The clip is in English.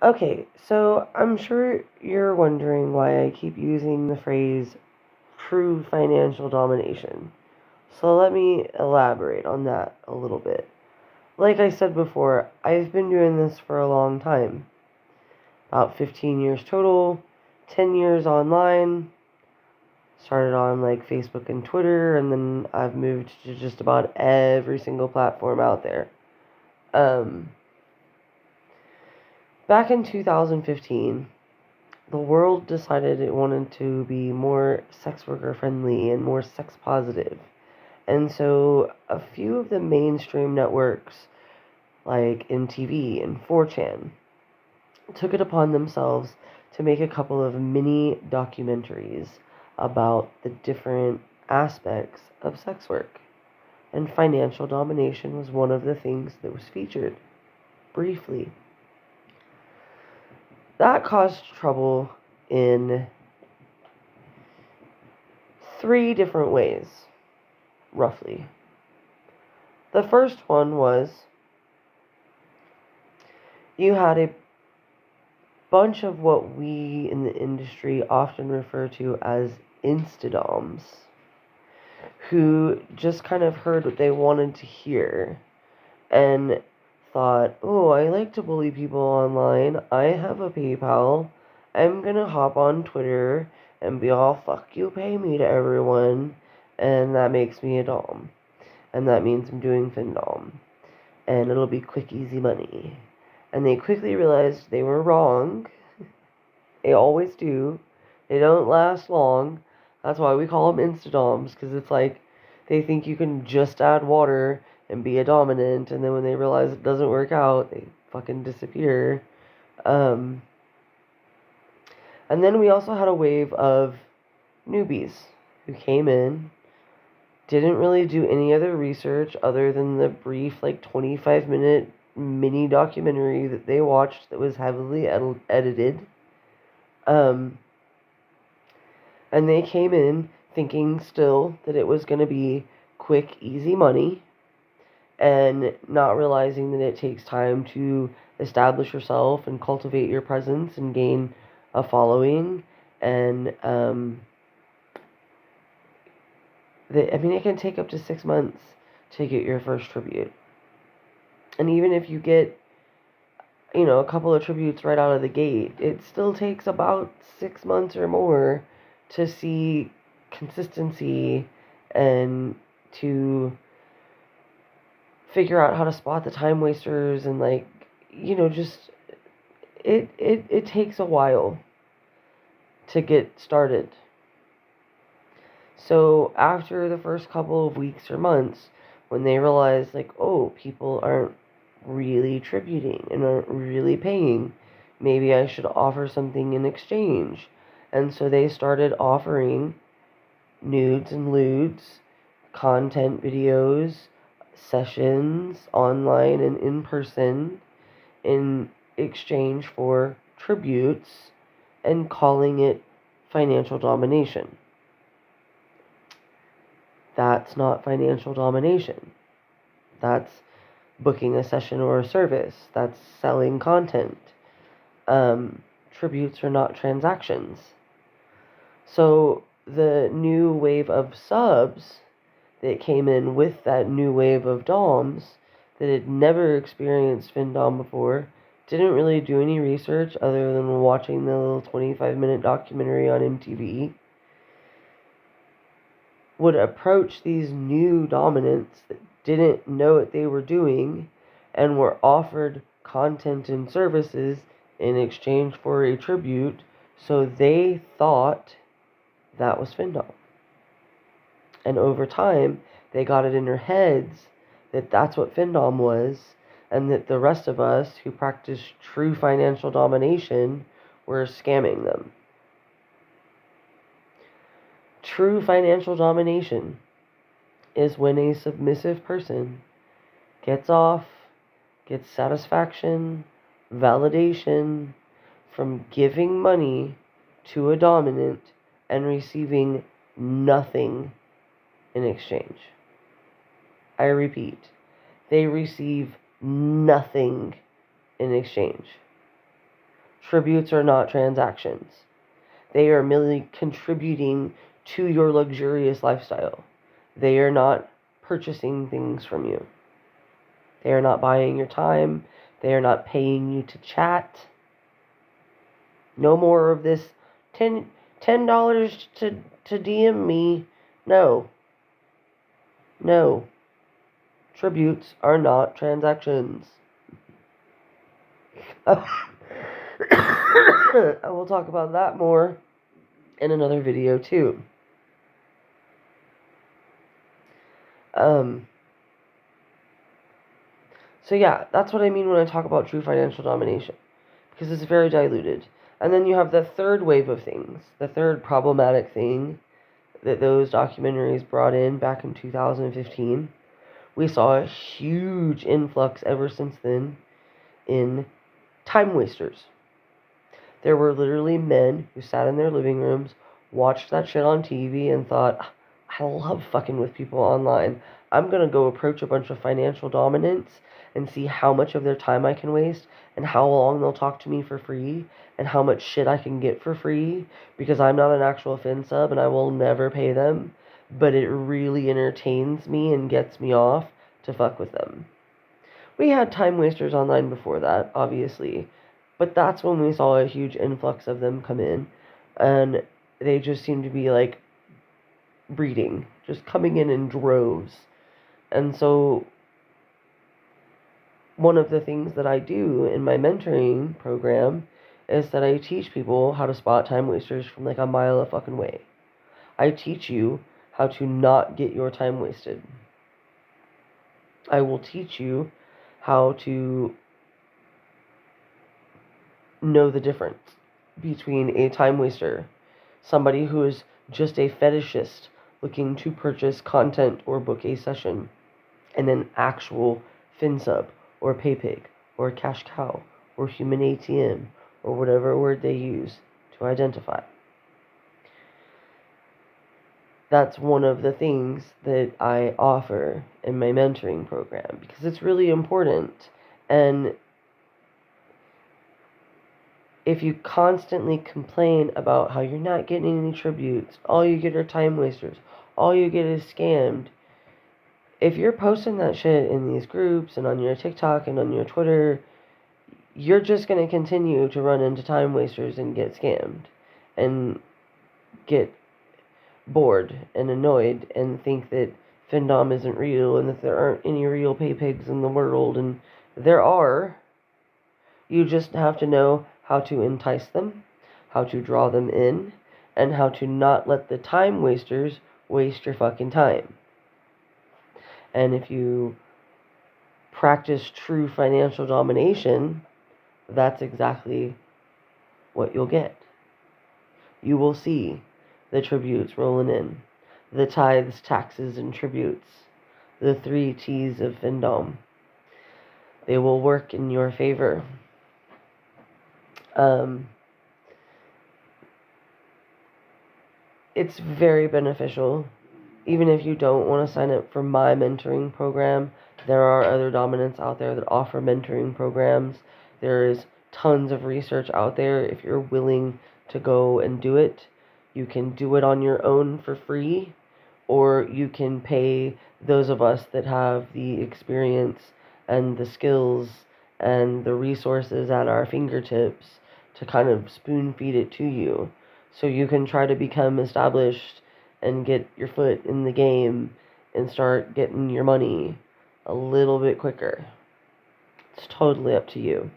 Okay, so I'm sure you're wondering why I keep using the phrase true financial domination. So let me elaborate on that a little bit. Like I said before, I've been doing this for a long time. About 15 years total, 10 years online. Started on like Facebook and Twitter, and then I've moved to just about every single platform out there. Um, Back in 2015, the world decided it wanted to be more sex worker friendly and more sex positive. And so a few of the mainstream networks, like MTV and 4chan, took it upon themselves to make a couple of mini documentaries about the different aspects of sex work. And financial domination was one of the things that was featured briefly. That caused trouble in three different ways, roughly. The first one was you had a bunch of what we in the industry often refer to as instadoms who just kind of heard what they wanted to hear and thought, oh, I like to bully people online. I have a PayPal. I'm gonna hop on Twitter and be all, fuck you, pay me to everyone. And that makes me a Dom. And that means I'm doing FinDom. And it'll be quick, easy money. And they quickly realized they were wrong. They always do. They don't last long. That's why we call them instadoms, because it's like they think you can just add water and be a dominant, and then when they realize it doesn't work out, they fucking disappear. And then we also had a wave of newbies who came in, didn't really do any other research other than the brief, like 25-minute mini documentary that they watched that was heavily edited. And they came in thinking still that it was going to be quick, easy money, and not realizing that it takes time to establish yourself and cultivate your presence and gain a following. And it can take up to 6 months to get your first tribute. And even if you get, a couple of tributes right out of the gate, it still takes about 6 months or more to see consistency and to figure out how to spot the time wasters and just it takes a while to get started. So after the first couple of weeks or months, when they realize people aren't really tributing and aren't really paying, maybe I should offer something in exchange. And so they started offering nudes and lewds, content videos, sessions online and in person in exchange for tributes and calling it financial domination. That's not financial domination. That's booking a session or a service. That's selling content. Tributes are not transactions. So the new wave of subs that came in with that new wave of doms that had never experienced FinDom before, didn't really do any research other than watching the little 25-minute documentary on MTV, would approach these new dominants that didn't know what they were doing and were offered content and services in exchange for a tribute, so they thought that was FinDom. And over time, they got it in their heads that that's what FinDom was, and that the rest of us who practice true financial domination were scamming them. True financial domination is when a submissive person gets satisfaction, validation from giving money to a dominant and receiving nothing in exchange. I repeat, they receive nothing in exchange. Tributes are not transactions. They are merely contributing to your luxurious lifestyle. They are not purchasing things from you. They are not buying your time. They are not paying you to chat. No more of this $10 to DM me. No. No. Tributes are not transactions. I will talk about that more in another video too. So yeah, that's what I mean when I talk about true financial domination, because it's very diluted. And then you have the third wave of things, the third problematic thing that those documentaries brought in back in 2015. We saw a huge influx ever since then in time wasters. There were literally men who sat in their living rooms, watched that shit on TV, and thought, I love fucking with people online. I'm going to go approach a bunch of financial dominants and see how much of their time I can waste and how long they'll talk to me for free and how much shit I can get for free because I'm not an actual fin sub and I will never pay them. But it really entertains me and gets me off to fuck with them. We had time wasters online before that, obviously. But that's when we saw a huge influx of them come in. And they just seem to be like breeding, just coming in droves. And so one of the things that I do in my mentoring program is that I teach people how to spot time wasters from like a mile a fucking way. I teach you how to not get your time wasted. I will teach you how to know the difference between a time waster, somebody who is just a fetishist looking to purchase content or book a session, and an actual FinSub or PayPig or cash cow or human ATM or whatever word they use to identify. That's one of the things that I offer in my mentoring program because it's really important. And if you constantly complain about how you're not getting any tributes, all you get are time wasters, all you get is scammed, if you're posting that shit in these groups and on your TikTok and on your Twitter, you're just going to continue to run into time wasters and get scammed and get bored and annoyed and think that Findom isn't real and that there aren't any real pay pigs in the world. And there are. You just have to know how to entice them, how to draw them in, and how to not let the time wasters waste your fucking time. And if you practice true financial domination, that's exactly what you'll get. You will see the tributes rolling in, the tithes, taxes, and tributes, the 3 T's of Findom. They will work in your favor. It's very beneficial. Even if you don't want to sign up for my mentoring program, there are other dominants out there that offer mentoring programs. There is tons of research out there. If you're willing to go and do it, you can do it on your own for free, or you can pay those of us that have the experience and the skills and the resources at our fingertips to kind of spoon feed it to you so you can try to become established and get your foot in the game and start getting your money a little bit quicker. It's totally up to you.